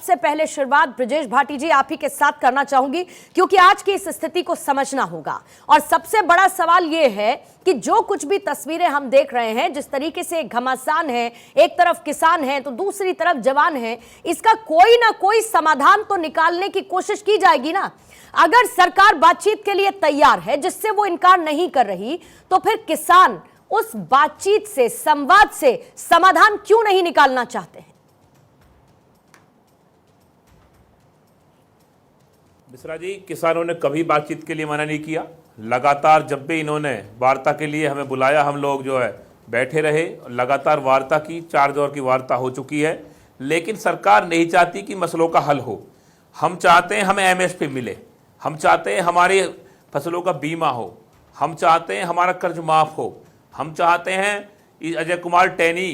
सबसे पहले शुरुआत ब्रजेश भाटी जी आप ही के साथ करना चाहूंगी, क्योंकि आज की इस स्थिति को समझना होगा। और सबसे बड़ा सवाल यह है कि जो कुछ भी तस्वीरें हम देख रहे हैं, जिस तरीके से घमासान है, एक तरफ किसान है तो दूसरी तरफ जवान है, इसका कोई ना कोई समाधान तो निकालने की कोशिश की जाएगी ना। अगर सरकार बातचीत के लिए तैयार है, जिससे वो इनकार नहीं कर रही, तो फिर किसान उस बातचीत से, संवाद से समाधान क्यों नहीं निकालना चाहते हैं? मिश्रा जी, किसानों ने कभी बातचीत के लिए मना नहीं किया। लगातार जब भी इन्होंने वार्ता के लिए हमें बुलाया, हम लोग जो है बैठे रहे, लगातार वार्ता की, 4 दौर की वार्ता हो चुकी है। लेकिन सरकार नहीं चाहती कि मसलों का हल हो। हम चाहते हैं हमें एमएसपी मिले, हम चाहते हैं हमारी फसलों का बीमा हो, हम चाहते हैं हमारा कर्ज माफ हो, हम चाहते हैं अजय कुमार टैनी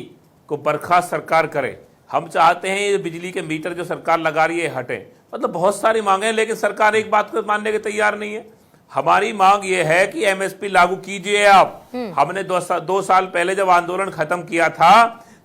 को बर्खास्त सरकार करे, हम चाहते हैं ये बिजली के मीटर जो सरकार लगा रही है हटें। मतलब बहुत सारी मांगे हैं, लेकिन सरकार एक बात को मानने के तैयार नहीं है। हमारी मांग ये है कि एमएसपी लागू कीजिए आप। हमने 2 साल पहले जब आंदोलन खत्म किया था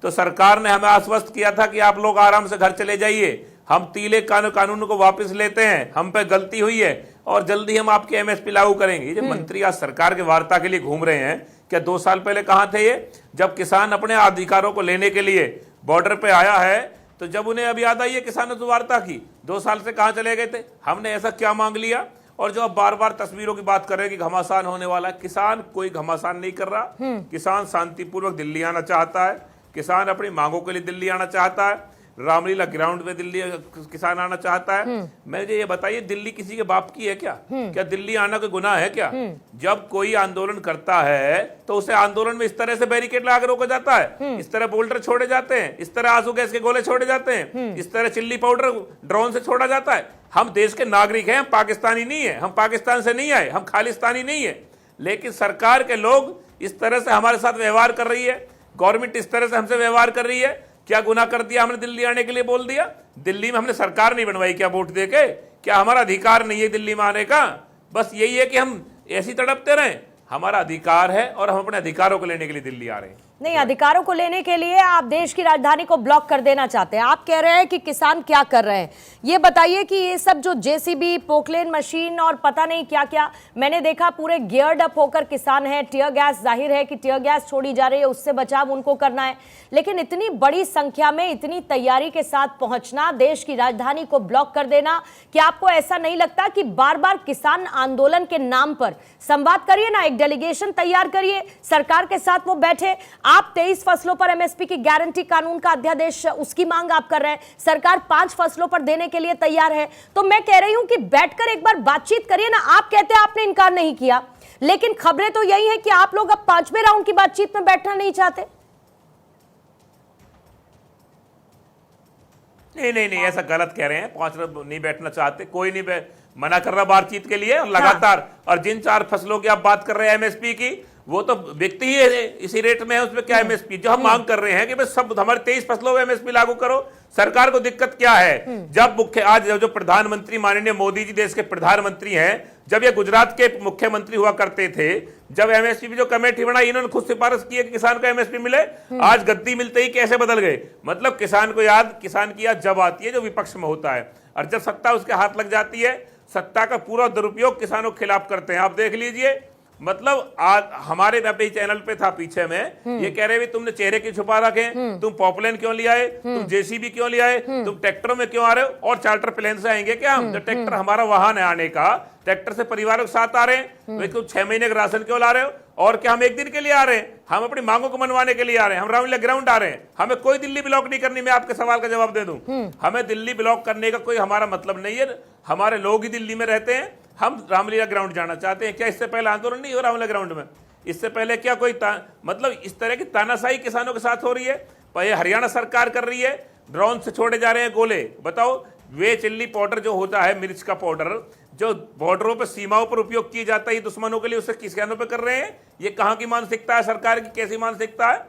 तो सरकार ने हमें आश्वस्त किया था कि आप लोग आराम से घर चले जाइए, हम तीले कानून को वापस लेते हैं, हम पे गलती हुई है और जल्दी हम आपके एमएसपी लागू करेंगे। ये मंत्री आज सरकार के वार्ता के लिए घूम रहे हैं, क्या 2 साल पहले कहां थे ये? जब किसान अपने अधिकारों को लेने के लिए बॉर्डर पे आया है, तो जब उन्हें अब याद आई है किसानों से वार्ता की, 2 साल से कहां चले गए थे? हमने ऐसा क्या मांग लिया? और जो अब बार बार तस्वीरों की बात कर रहे हैं कि घमासान होने वाला है, किसान कोई घमासान नहीं कर रहा। किसान शांतिपूर्वक दिल्ली आना चाहता है, किसान अपनी मांगों के लिए दिल्ली आना चाहता है, रामलीला ग्राउंड में दिल्ली किसान आना चाहता है। मुझे ये बताइए, दिल्ली किसी के बाप की है क्या? क्या दिल्ली आना कोई गुनाह है क्या? जब कोई आंदोलन करता है तो उसे आंदोलन में इस तरह से बैरिकेड लगा कर रोका जाता है, इस तरह बोल्टर छोड़े जाते हैं, इस तरह आंसू गैस के गोले छोड़े जाते हैं, इस तरह चिल्ली पाउडर ड्रोन से छोड़ा जाता है। हम देश के नागरिक हैं, हम पाकिस्तानी नहीं है, हम पाकिस्तान से नहीं आए, हम खालिस्तानी नहीं है। लेकिन सरकार के लोग इस तरह से हमारे साथ व्यवहार कर रही है, गवर्नमेंट इस तरह से हमसे व्यवहार कर रही है। क्या गुनाह कर दिया हमने दिल्ली आने के लिए बोल दिया? दिल्ली में हमने सरकार नहीं बनवाई क्या वोट देके? क्या हमारा अधिकार नहीं है दिल्ली में आने का? बस यही है कि हम ऐसी तड़पते रहें? हमारा अधिकार है और हम अपने अधिकारों को लेने के लिए दिल्ली आ रहे हैं। नहीं, अधिकारों को लेने के लिए आप देश की राजधानी को ब्लॉक कर देना चाहते हैं। आप कह रहे हैं कि किसान क्या कर रहे हैं, ये बताइए कि ये सब जो जेसीबी, पोकलेन मशीन और पता नहीं क्या क्या, मैंने देखा पूरे गियर्ड अप होकर किसान है। टीयर गैस, जाहिर है कि टीयर गैस छोड़ी जा रही है, उससे बचाव उनको करना है। लेकिन इतनी बड़ी संख्या में, इतनी तैयारी के साथ पहुंचना, देश की राजधानी को ब्लॉक कर देना, क्या आपको ऐसा नहीं लगता कि बार बार किसान आंदोलन के नाम पर संवाद करिए ना, एक डेलीगेशन तैयार करिए, सरकार के साथ वो बैठे। आप 23 फसलों पर एमएसपी की गारंटी कानून का अध्यादेश, उसकी मांग आप कर रहे हैं, सरकार 5 फसलों पर देने के लिए तैयार है। तो मैं कह रही हूं कि बैठकर एक बार बातचीत करिए ना। आप कहते हैं आपने इनकार नहीं किया, लेकिन खबरें तो यही है कि आप लोग अब 5वें राउंड की बातचीत में बैठना नहीं चाहते। नहीं, ऐसा गलत कह रहे हैं। 5 नहीं बैठना चाहते, कोई नहीं मना कर रहा बातचीत के लिए। और लगातार और जिन 4 फसलों की आप बात कर रहे हैं एमएसपी की, वो तो व्यक्ति ही इसी रेट में है, उसमें क्या एमएसपी? जो हम मांग कर रहे हैं कि भाई सब हमारे 23 फसलों में एमएसपी लागू करो। सरकार को दिक्कत क्या है? जब आज जो प्रधानमंत्री माननीय मोदी जी देश के प्रधानमंत्री हैं, जब ये गुजरात के मुख्यमंत्री हुआ करते थे, जब एमएसपी की जो कमेटी बनाई, इन्होंने खुद सिफारिश की है कि किसान को एमएसपी मिले। आज गद्दी मिलते ही कैसे बदल गए? मतलब किसान की याद जब आती है जो विपक्ष में होता है, और जब सत्ता उसके हाथ लग जाती है, सत्ता का पूरा दुरुपयोग किसानों के खिलाफ करते हैं। आप देख लीजिए, मतलब आज हमारे अपने चैनल पे था पीछे में, ये कह रहे भी तुमने चेहरे क्यों छुपा रखे, तुम पॉपुलेन क्यों ले आए, तुम जेसीबी क्यों ले आए, तुम ट्रैक्टरों में क्यों आ रहे हो, और चार्टर प्लेन से आएंगे क्या हम? ट्रैक्टर हमारा वाहन है आने का, ट्रैक्टर से परिवारों के साथ आ रहे हैं, तुम 6 महीने का राशन क्यों ला रहे हो? और क्या हम 1 दिन के लिए आ रहे हैं? हम अपनी मांगों को मनवाने के लिए आ रहे हैं, हम रामलीला ग्राउंड आ रहे हैं। हमें कोई दिल्ली ब्लॉक नहीं करनी। मैं आपके सवाल का जवाब दे दूं, हमें दिल्ली ब्लॉक करने का कोई हमारा मतलब नहीं है। हमारे लोग ही दिल्ली में रहते हैं, हम रामलीला ग्राउंड जाना चाहते हैं। क्या इससे पहले आंदोलन नहीं हो रामलीला ग्राउंड में? इससे पहले क्या कोई मतलब इस तरह की तानाशाही किसानों के साथ हो रही है? हरियाणा सरकार कर रही है, ड्रोन से छोड़े जा रहे हैं गोले। बताओ, वे चिल्ली पाउडर जो होता है, मिर्च का पाउडर जो बॉर्डरों पर, सीमाओं पर उपयोग किया जाता है दुश्मनों के लिए, उससे किसानों पे कर रहे हैं। ये कहां की मानसिकता है? सरकार की कैसी मानसिकता है?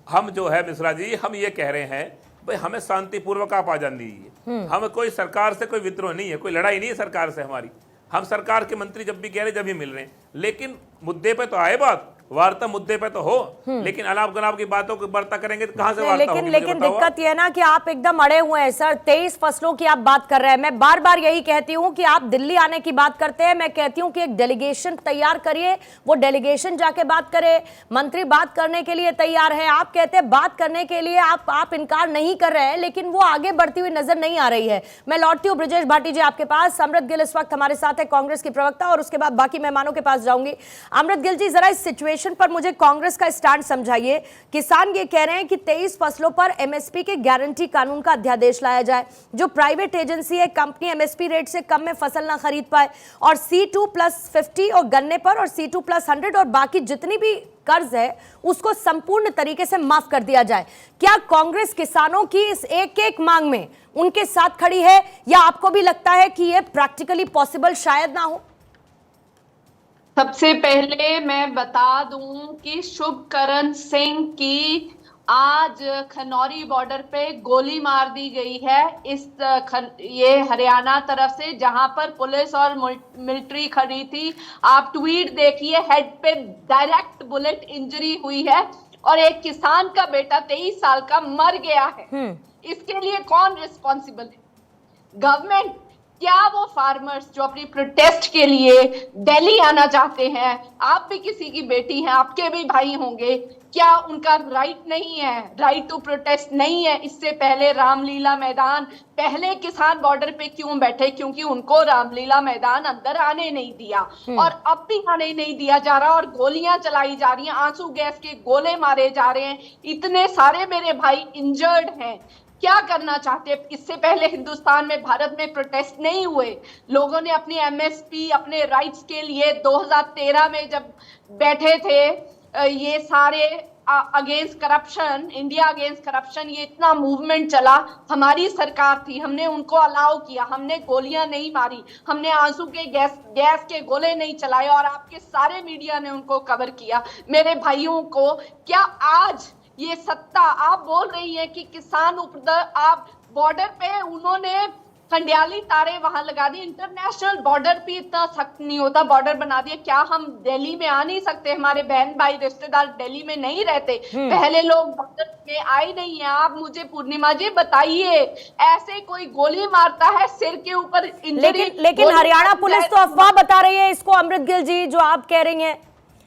हम जो है मिश्रा जी, हम ये कह रहे हैं भाई हमें शांतिपूर्वक आप आ जाने दीजिए। हमें कोई सरकार से कोई विद्रोह नहीं है, कोई लड़ाई नहीं है सरकार से हमारी। हम सरकार के मंत्री जब भी कह रहे जब भी मिल रहे हैं, लेकिन मुद्दे पे तो आए बात। वार्ता मुद्दे पे तो हो, लेकिन अलाप गलाप की बातों की वार्ता करेंगे तो कहां से वार्ता होगी? लेकिन दिक्कत यह है ना कि आप एकदम अड़े हुए हैं सर। 23 फसलों की आप बात कर रहे हैं। मैं बार बार यही कहती हूं कि आप दिल्ली आने की बात करते हैं, मैं कहती हूं कि एक डेलीगेशन तैयार करिए, वो डेलीगेशन जाके बात करे। मंत्री बात करने के लिए तैयार है, आप कहते हैं बात करने के लिए आप इनकार नहीं कर रहे हैं, लेकिन वो आगे बढ़ती हुई नजर नहीं आ रही है। मैं लौटती हूं ब्रजेश भाटी जी आपके पास। अमृत गिल इस वक्त हमारे साथ है, कांग्रेस की प्रवक्ता, और उसके बाद बाकी मेहमानों के पास जाऊंगी। अमृत गिल जी, जरा इस सिचुएशन पर मुझे कांग्रेस का स्टैंड समझाइए। किसान ये कह रहे हैं कि 23 फसलों पर एमएसपी के गारंटी कानून का अध्यादेश लाया जाए, जो प्राइवेट एजेंसी है कंपनी एमएसपी रेट से कम में फसल ना खरीद पाए, और C2+50 और गन्ने पर, और C2+100 और बाकी जितनी भी कर्ज है उसको संपूर्ण तरीके से माफ कर दिया जाए। क्या कांग्रेस किसानों की इस एक एक मांग में उनके साथ खड़ी है, या आपको भी लगता है कि यह प्रैक्टिकली पॉसिबल शायद ना हो? सबसे पहले मैं बता दूं कि शुभकरण सिंह की आज खनौरी बॉर्डर पे गोली मार दी गई है। ये हरियाणा तरफ से, जहां पर पुलिस और मिलिट्री खड़ी थी। आप ट्वीट देखिए, हेड पे डायरेक्ट बुलेट इंजरी हुई है, और एक किसान का बेटा 23 साल का मर गया है। इसके लिए कौन रिस्पॉन्सिबल है? गवर्नमेंट? क्या वो फार्मर्स जो अपनी प्रोटेस्ट के लिए दिल्ली आना चाहते हैं, आप भी किसी की बेटी हैं, आपके भी भाई होंगे, क्या उनका राइट नहीं है? राइट टू प्रोटेस्ट नहीं है? इससे पहले रामलीला मैदान, पहले किसान बॉर्डर पे क्यों बैठे? क्योंकि उनको रामलीला मैदान अंदर आने नहीं दिया, और अब भी आने नहीं दिया जा रहा, और गोलियां चलाई जा रही हैं, आंसू गैस के गोले मारे जा रहे हैं। इतने सारे मेरे भाई इंजर्ड हैं। क्या करना चाहते हैं? इससे पहले हिंदुस्तान में, भारत में प्रोटेस्ट नहीं हुए? लोगों ने अपनी एमएसपी, अपने राइट्स के लिए 2013 में जब बैठे थे, ये सारे against corruption, India against corruption, ये इतना मूवमेंट चला, हमारी सरकार थी, हमने उनको अलाउ किया, हमने गोलियां नहीं मारी, हमने आंसू के गैस के गोले नहीं चलाए, और आपके सारे मीडिया ने उनको कवर किया। मेरे भाइयों को, क्या आज ये सत्ता, आप बोल रही हैं कि किसान आप बॉर्डर पे उन्होंने खंडियाली तारे वहां लगा दी, इंटरनेशनल बॉर्डर पे इतना सख्त नहीं होता, बॉर्डर बना दिया। क्या हम दिल्ली में आ नहीं सकते? हमारे बहन भाई रिश्तेदार दिल्ली में नहीं रहते? पहले लोग बॉर्डर में आए नहीं है? आप मुझे पूर्णिमा जी बताइए, ऐसे कोई गोली मारता है सिर के ऊपर इंजरी? लेकिन हरियाणा पुलिस तो अफवाह बता रही है इसको, अमृत गिल जी, जो आप कह रही हैं।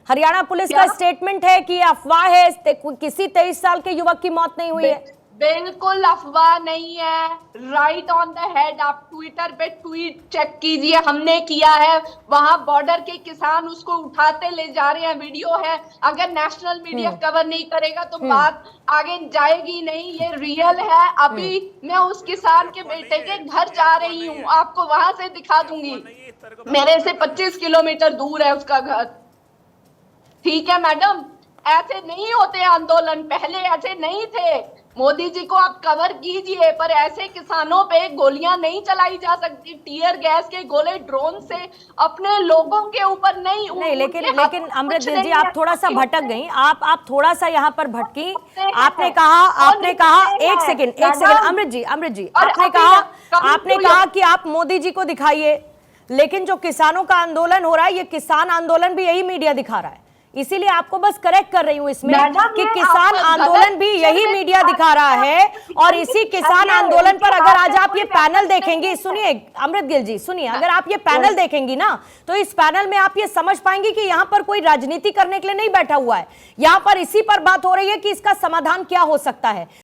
हरियाणा पुलिस का स्टेटमेंट है कि अफवाह है, किसी 23 साल के युवक की मौत नहीं हुई है। बिल्कुल अफवाह नहीं है, राइट ऑन द हेड। आप ट्विटर पे ट्वीट चेक कीजिए, हमने किया है। वहां बॉर्डर के किसान उसको उठाते ले जा रहे हैं, वीडियो है। अगर नेशनल मीडिया कवर नहीं करेगा तो बात आगे जाएगी नहीं, ये रियल है। अभी मैं उस किसान के बेटे के घर जा रही हूँ, आपको वहां से दिखा दूंगी। मेरे से 25 किलोमीटर दूर है उसका घर। ठीक है मैडम, ऐसे नहीं होते आंदोलन, पहले ऐसे नहीं थे। मोदी जी को आप कवर कीजिए, पर ऐसे किसानों पे गोलियां नहीं चलाई जा सकती, टीयर गैस के गोले ड्रोन से अपने लोगों के ऊपर नहीं। लेकिन अमृत गिल जी, आप थोड़ा सा भटक गई, आप थोड़ा सा यहाँ पर भटकी। आपने कहा एक सेकंड अमृत जी, आपने कहा कि आप मोदी जी को दिखाइए, लेकिन जो किसानों का आंदोलन हो रहा है, ये किसान आंदोलन भी यही मीडिया दिखा रहा है। इसीलिए आपको बस करेक्ट कर रही हूं इसमें कि किसान आंदोलन भी यही मीडिया दिखा रहा है। और इसी किसान आंदोलन पर अगर आज आप ये पैनल देखेंगे, सुनिए अमृत गिल जी, सुनिए, अगर आप ये पैनल देखेंगी ना, तो इस पैनल में आप ये समझ पाएंगे कि यहाँ पर कोई राजनीति करने के लिए नहीं बैठा हुआ है। यहाँ पर इसी पर बात हो रही है कि इसका समाधान क्या हो सकता है।